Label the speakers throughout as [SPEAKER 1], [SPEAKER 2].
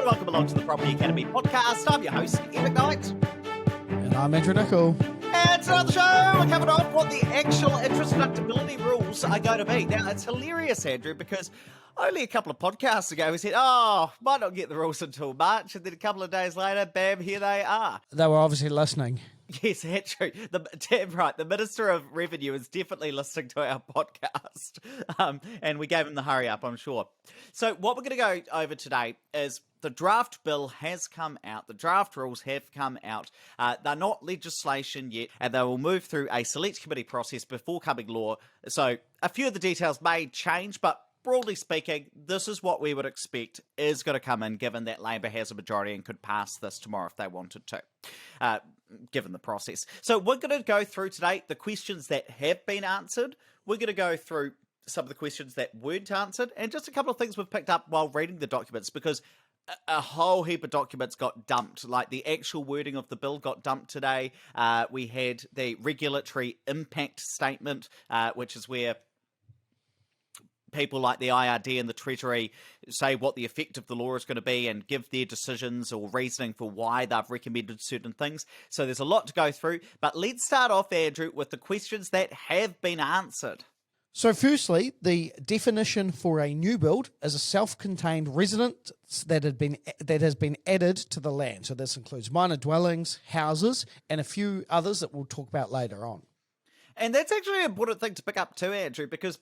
[SPEAKER 1] welcome along to the Property Academy podcast. I'm your host, Ian McKnight.
[SPEAKER 2] And I'm Andrew Nicol.
[SPEAKER 1] And today on the show, we're covering off what the actual interest deductibility rules are going to be. Now, it's hilarious, Andrew, because only a couple of podcasts ago we said, might not get the rules until March, and then a couple of days later, bam, here they are.
[SPEAKER 2] They were obviously listening.
[SPEAKER 1] Yes, that's true. The Minister of Revenue is definitely listening to our podcast. And we gave him the hurry up, I'm sure. So what we're going to go over today is the draft bill has come out. The draft rules have come out. They're not legislation yet, and they will move through a select committee process before coming law. So a few of the details may change, but broadly speaking, this is what we would expect is going to come in, given that Labor has a majority and could pass this tomorrow if they wanted to, given the process. So we're going to go through today the questions that have been answered. We're going to go through some of the questions that weren't answered, and just a couple of things we've picked up while reading the documents, because a whole heap of documents got dumped. Like the actual wording of the bill got dumped today. We had the regulatory impact statement, which is where people like the IRD and the Treasury say what the effect of the law is going to be and give their decisions or reasoning for why they've recommended certain things. So there's a lot to go through. But let's start off, Andrew, with the questions that have been answered.
[SPEAKER 2] So firstly, the definition for a new build is a self-contained residence that has been added to the land. So this includes minor dwellings, houses, and a few others that we'll talk about later on.
[SPEAKER 1] And that's actually an important thing to pick up too, Andrew, because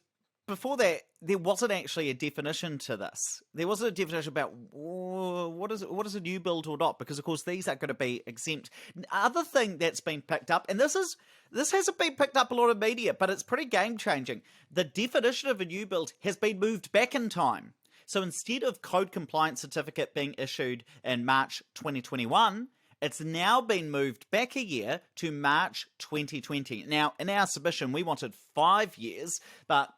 [SPEAKER 1] before that, there wasn't actually a definition to this. There wasn't a definition about what is a new build or not, because of course these are going to be exempt. Other thing that's been picked up, and this hasn't been picked up a lot of media, but it's pretty game changing. The definition of a new build has been moved back in time. So instead of code compliance certificate being issued in March 2021, it's now been moved back a year to March 2020. Now, in our submission, we wanted 5 years, but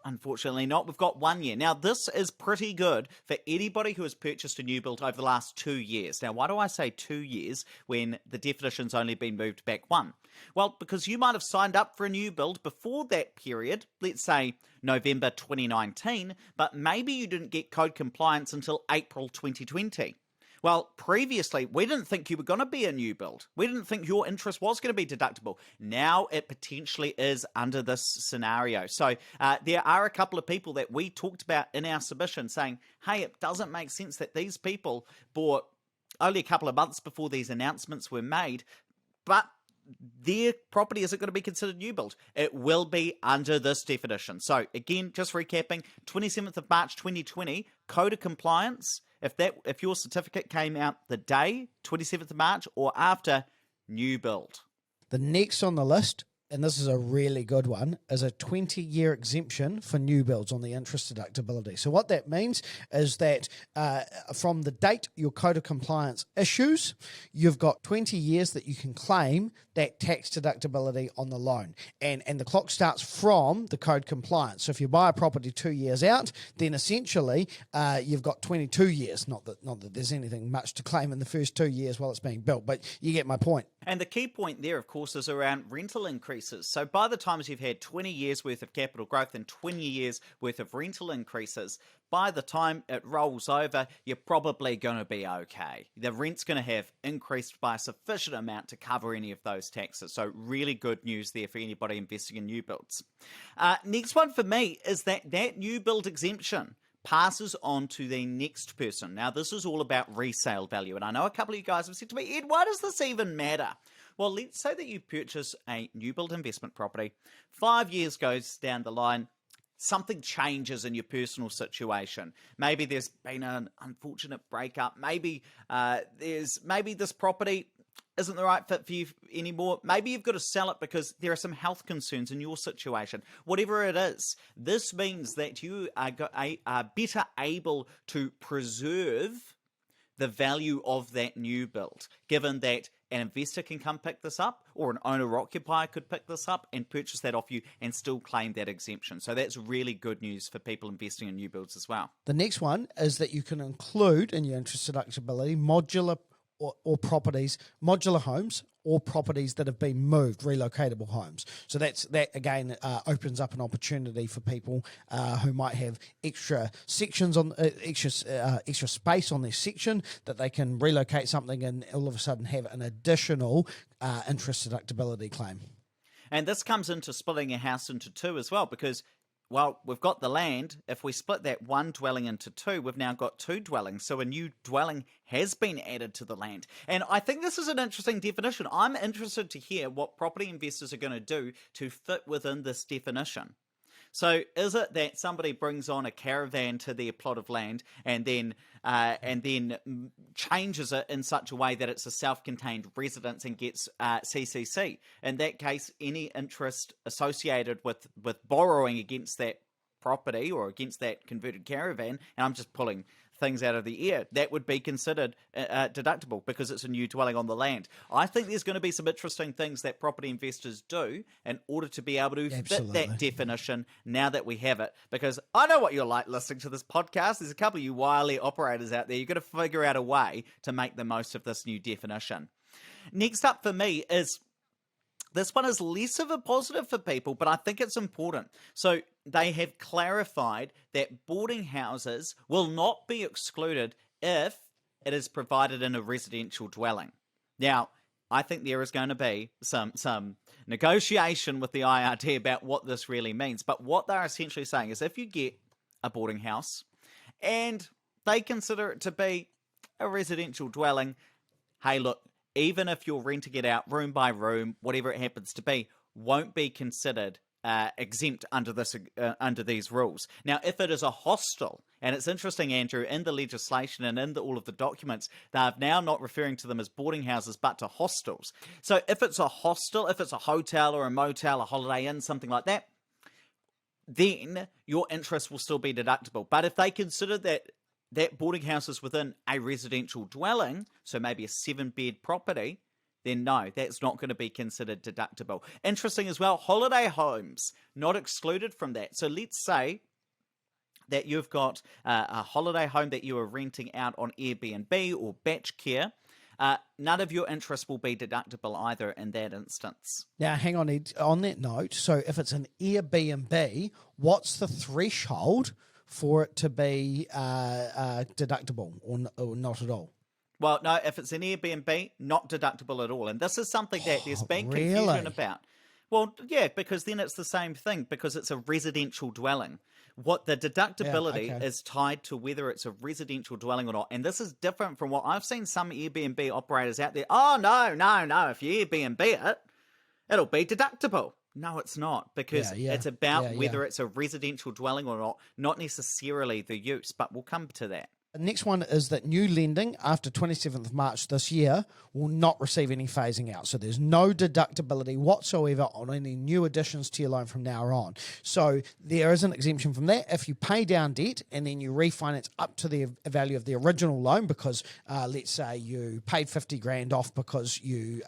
[SPEAKER 1] unfortunately not. We've got 1 year. Now, this is pretty good for anybody who has purchased a new build over the last 2 years. Now, why do I say 2 years when the definition's only been moved back one? Well, because you might have signed up for a new build before that period, let's say November 2019, but maybe you didn't get code compliance until April 2020. Well, previously, we didn't think you were going to be a new build. We didn't think your interest was going to be deductible. Now it potentially is under this scenario. So there are a couple of people that we talked about in our submission saying, hey, it doesn't make sense that these people bought only a couple of months before these announcements were made, but their property isn't going to be considered new build. It will be under this definition. So again, just recapping, 27th of March 2020, code of compliance. If your certificate came out the day, 27th of March, or after, new build.
[SPEAKER 2] The next on the list, and this is a really good one, is a 20-year exemption for new builds on the interest deductibility. So what that means is that from the date your code of compliance issues, you've got 20 years that you can claim that tax deductibility on the loan. And the clock starts from the code compliance. So if you buy a property 2 years out, then essentially you've got 22 years. Not that there's anything much to claim in the first 2 years while it's being built, but you get my point.
[SPEAKER 1] And the key point there, of course, is around rental increases. So by the time you've had 20 years worth of capital growth and 20 years worth of rental increases, by the time it rolls over, you're probably going to be okay. The rent's going to have increased by a sufficient amount to cover any of those taxes. So really good news there for anybody investing in new builds. Next one for me is that new build exemption passes on to the next person. Now, this is all about resale value. And I know a couple of you guys have said to me, Ed, why does this even matter? Well, let's say that you purchase a new build investment property. 5 years goes down the line. Something changes in your personal situation. Maybe there's been an unfortunate breakup. Maybe this property isn't the right fit for you anymore. Maybe you've got to sell it because there are some health concerns in your situation. Whatever it is, this means that you are better able to preserve the value of that new build, given that an investor can come pick this up, or an owner-occupier could pick this up and purchase that off you and still claim that exemption. So that's really good news for people investing in new builds as well.
[SPEAKER 2] The next one is that you can include in your interest deductibility modular or properties, modular homes or properties that have been moved, relocatable homes. So that again opens up an opportunity for people who might have extra sections on extra space on their section that they can relocate something and all of a sudden have an additional interest deductibility claim.
[SPEAKER 1] And this comes into splitting a house into two as well, because, well, we've got the land. If we split that one dwelling into two, we've now got two dwellings. So a new dwelling has been added to the land. And I think this is an interesting definition. I'm interested to hear what property investors are going to do to fit within this definition. So is it that somebody brings on a caravan to their plot of land and then changes it in such a way that it's a self-contained residence and gets CCC? In that case, any interest associated with borrowing against that property or against that converted caravan, and I'm just pulling things out of the air, that would be considered deductible because it's a new dwelling on the land. I think there's going to be some interesting things that property investors do in order to be able to fit that definition now that we have it, because I know what you're like listening to this podcast. There's a couple of you wily operators out there. You've got to figure out a way to make the most of this new definition. Next up for me is, this one is less of a positive for people, but I think it's important. So they have clarified that boarding houses will not be excluded if it is provided in a residential dwelling. Now, I think there is going to be some negotiation with the IRD about what this really means. But what they're essentially saying is if you get a boarding house and they consider it to be a residential dwelling, hey, look, even if you're renting it out room by room, whatever it happens to be, won't be considered exempt under these rules. Now, if it is a hostel, and it's interesting, Andrew, in the legislation and in all of the documents, they're now not referring to them as boarding houses, but to hostels. So if it's a hostel, if it's a hotel or a motel, a holiday inn, something like that, then your interest will still be deductible. But if they consider that boarding house is within a residential dwelling, so maybe a 7-bed property, then no, that's not going to be considered deductible. Interesting as well, holiday homes, not excluded from that. So let's say that you've got a holiday home that you are renting out on Airbnb or batch care. None of your interest will be deductible either in that instance.
[SPEAKER 2] Now, hang on, Ed, on that note, so if it's an Airbnb, what's the threshold for it to be deductible or not at all?
[SPEAKER 1] Well, no, if it's an Airbnb, not deductible at all. And this is something that there's been confusion about. Well, yeah, because then it's the same thing, because it's a residential dwelling. What the deductibility is tied to whether it's a residential dwelling or not. And this is different from what I've seen some Airbnb operators out there. Oh, no. If you Airbnb it, it'll be deductible. No, it's not, because it's about whether it's a residential dwelling or not necessarily the use, but we'll come to that.
[SPEAKER 2] The next one is that new lending after 27th of March this year will not receive any phasing out. So there's no deductibility whatsoever on any new additions to your loan from now on. So there is an exemption from that. If you pay down debt and then you refinance up to the value of the original loan, because let's say you paid 50 grand off because you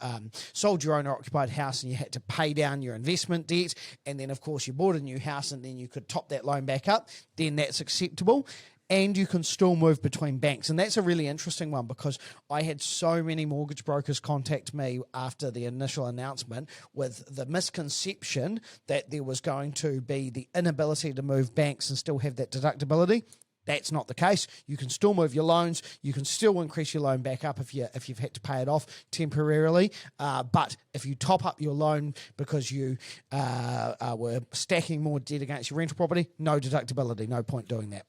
[SPEAKER 2] sold your owner-occupied house and you had to pay down your investment debt, and then of course you bought a new house and then you could top that loan back up, then that's acceptable. And you can still move between banks. And that's a really interesting one, because I had so many mortgage brokers contact me after the initial announcement with the misconception that there was going to be the inability to move banks and still have that deductibility. That's not the case. You can still move your loans. You can still increase your loan back up if you've had to pay it off temporarily. But if you top up your loan because you were stacking more debt against your rental property, no deductibility, no point doing that.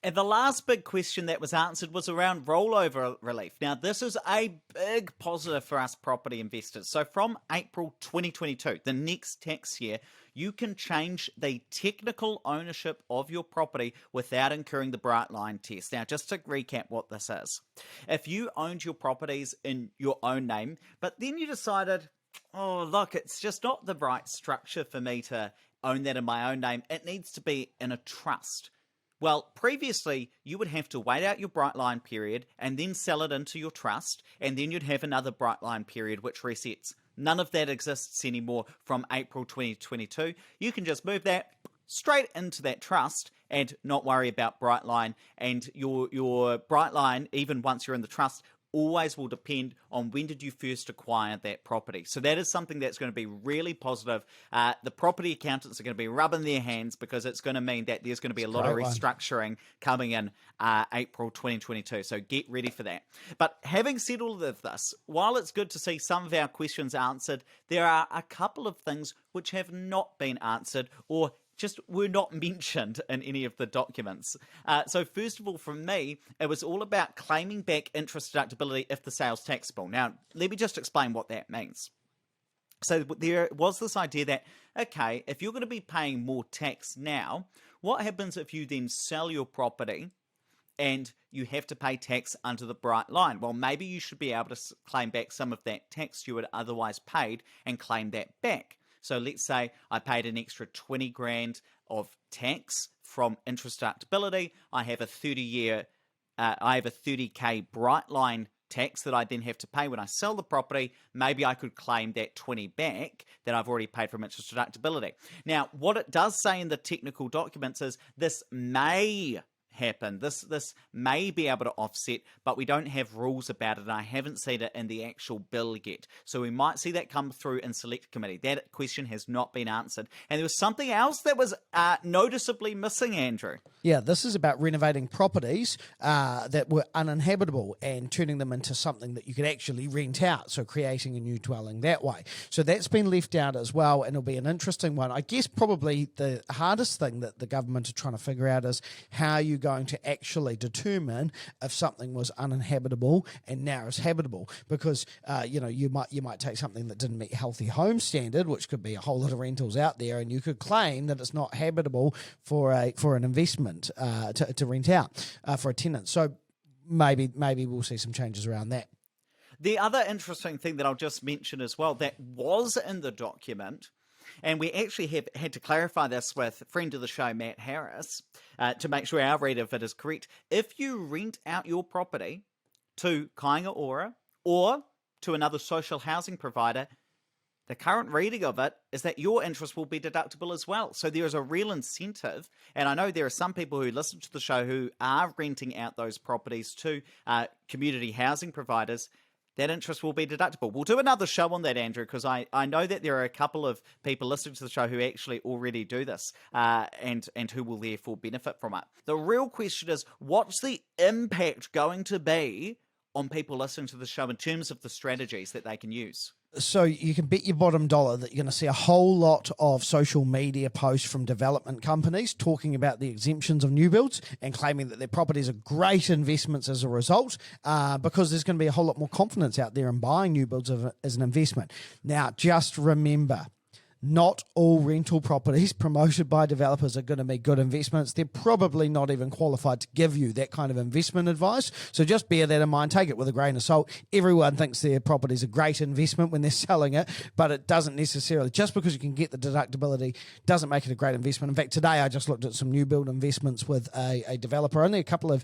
[SPEAKER 1] And the last big question that was answered was around rollover relief. Now, this is a big positive for us property investors. So from April 2022, the next tax year, you can change the technical ownership of your property without incurring the bright line test. Now, just to recap what this is. If you owned your properties in your own name, but then you decided, oh, look, it's just not the right structure for me to own that in my own name. It needs to be in a trust. Well, previously, you would have to wait out your bright line period and then sell it into your trust, and then you'd have another bright line period which resets. None of that exists anymore from April 2022. You can just move that straight into that trust and not worry about bright line, and your bright line, even once you're in the trust, always will depend on when did you first acquire that property. So that is something that's going to be really positive. The property accountants are going to be rubbing their hands because it's going to mean that there's going to be a lot of restructuring coming in April 2022. So get ready for that. But having said all of this, while it's good to see some of our questions answered, there are a couple of things which have not been answered or just were not mentioned in any of the documents. So first of all, from me, it was all about claiming back interest deductibility if the sales taxable. Now, let me just explain what that means. So there was this idea that, okay, if you're going to be paying more tax now, what happens if you then sell your property and you have to pay tax under the bright line? Well, maybe you should be able to claim back some of that tax you had otherwise paid and claim that back. So let's say I paid an extra 20 grand of tax from interest deductibility. I have a 30K bright line tax that I then have to pay when I sell the property. Maybe I could claim that 20 back that I've already paid from interest deductibility. Now, what it does say in the technical documents is this may happen. This may be able to offset, but we don't have rules about it, and I haven't seen it in the actual bill yet. So we might see that come through in select committee. That question has not been answered. And there was something else that was noticeably missing, Andrew.
[SPEAKER 2] Yeah, this is about renovating properties that were uninhabitable and turning them into something that you could actually rent out, so creating a new dwelling that way. So that's been left out as well, and it'll be an interesting one. I guess probably the hardest thing that the government are trying to figure out is how you going to actually determine if something was uninhabitable and now is habitable, because you might take something that didn't meet healthy home standard, which could be a whole lot of rentals out there, and you could claim that it's not habitable for an investment to rent out for a tenant. So maybe we'll see some changes around that.
[SPEAKER 1] The other interesting thing that I'll just mention as well that was in the document, and we actually have had to clarify this with a friend of the show, Matt Harris, to make sure our read of it is correct. If you rent out your property to Kāinga Ora or to another social housing provider, the current reading of it is that your interest will be deductible as well. So there is a real incentive, and I know there are some people who listen to the show who are renting out those properties to community housing providers. That interest will be deductible. We'll do another show on that, Andrew, because I know that there are a couple of people listening to the show who actually already do this and who will therefore benefit from it. The real question is, what's the impact going to be on people listening to the show in terms of the strategies that they can use?
[SPEAKER 2] So you can bet your bottom dollar that you're going to see a whole lot of social media posts from development companies talking about the exemptions of new builds and claiming that their properties are great investments as a result, because there's going to be a whole lot more confidence out there in buying new builds as an investment. Now, just remember, not all rental properties promoted by developers are going to be good investments. They're probably not even qualified to give you that kind of investment advice. So just bear that in mind. Take it with a grain of salt. Everyone thinks their property is a great investment when they're selling it, but it doesn't necessarily. Just because you can get the deductibility doesn't make it a great investment. In fact, today I just looked at some new build investments with a developer only a couple of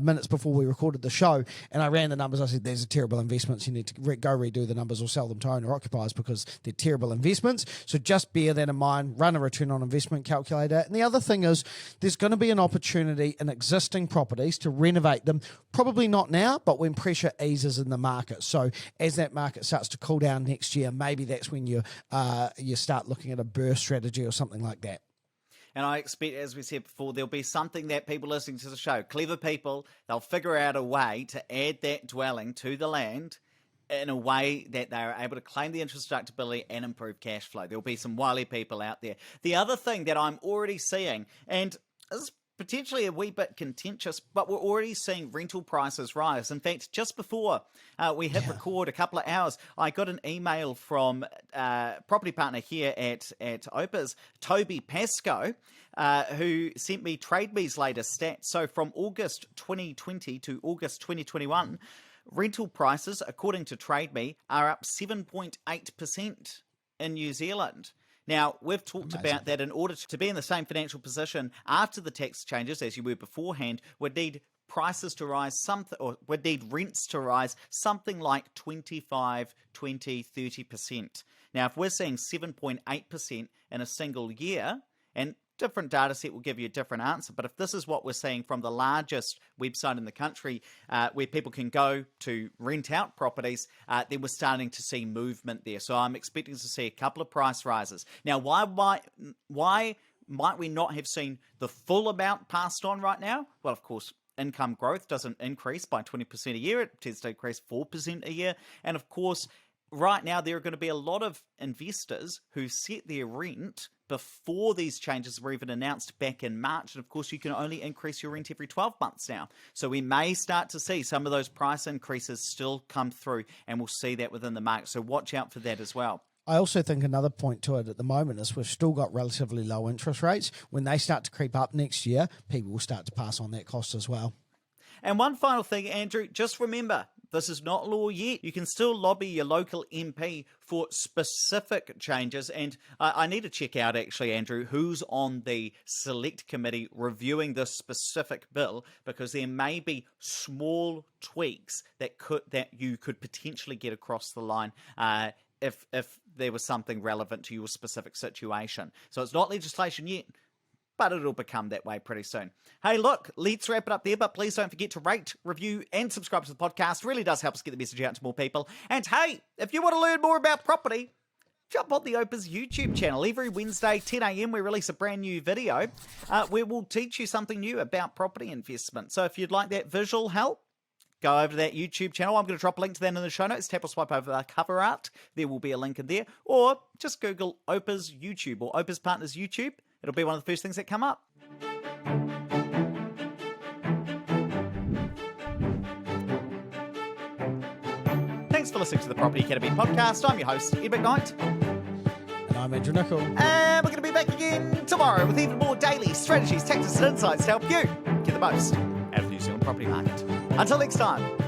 [SPEAKER 2] minutes before we recorded the show, and I ran the numbers. I said, there's a terrible investments. You need to go redo the numbers or sell them to owner occupiers because they're terrible investments. So just bear that in mind. Run a return on investment calculator. And the other thing is, there's going to be an opportunity in existing properties to renovate them. Probably not now, but when pressure eases in the market. So as that market starts to cool down next year, maybe that's when you start looking at a burst strategy or something like that.
[SPEAKER 1] And I expect, as we said before, there'll be something that people listening to the show, clever people, they'll figure out a way to add that dwelling to the land in a way that they are able to claim the interest deductibility and improve cash flow. There'll be some wily people out there. The other thing that I'm already seeing, and this is potentially a wee bit contentious, but we're already seeing rental prices rise. In fact, just before we hit record a couple of hours, I got an email from property partner here at Opus, Toby Pascoe, who sent me TradeMe's latest stats. So from August 2020 to August 2021, rental prices, according to TradeMe, are up 7.8% in New Zealand. Now, we've talked about that in order to be in the same financial position after the tax changes as you were beforehand, we'd need prices to rise we'd need rents to rise something like 25, 20, 30%. Now, if we're seeing 7.8% in a single year, and different data set will give you a different answer. But if this is what we're seeing from the largest website in the country, where people can go to rent out properties, then we're starting to see movement there. So I'm expecting to see a couple of price rises. Now, why might we not have seen the full amount passed on right now? Well, of course, income growth doesn't increase by 20% a year. It tends to increase 4% a year. And of course, right now, there are going to be a lot of investors who set their rent before these changes were even announced back in March. And of course, you can only increase your rent every 12 months now. So we may start to see some of those price increases still come through, and we'll see that within the market. So watch out for that as well.
[SPEAKER 2] I also think another point to it at the moment is we've still got relatively low interest rates. When they start to creep up next year, people will start to pass on that cost as well.
[SPEAKER 1] And one final thing, Andrew, just remember, this is not law yet. You can still lobby your local MP for specific changes. And I need to check out, actually, Andrew, who's on the select committee reviewing this specific bill, because there may be small tweaks that you could potentially get across the line if there was something relevant to your specific situation. So it's not legislation yet, but it'll become that way pretty soon. Hey, look, let's wrap it up there, but please don't forget to rate, review, and subscribe to the podcast. It really does help us get the message out to more people. And hey, if you want to learn more about property, jump on the Opus YouTube channel. Every Wednesday, 10 a.m, we release a brand new video where we'll teach you something new about property investment. So if you'd like that visual help, go over to that YouTube channel. I'm going to drop a link to that in the show notes. Tap or swipe over the cover art. There will be a link in there. Or just Google Opus YouTube or Opus Partners YouTube. It'll be one of the first things that come up. Thanks for listening to the Property Academy podcast. I'm your host, Ed McKnight.
[SPEAKER 2] And I'm Andrew Nicol.
[SPEAKER 1] And we're going to be back again tomorrow with even more daily strategies, tactics, and insights to help you get the most out of the New Zealand property market. Until next time.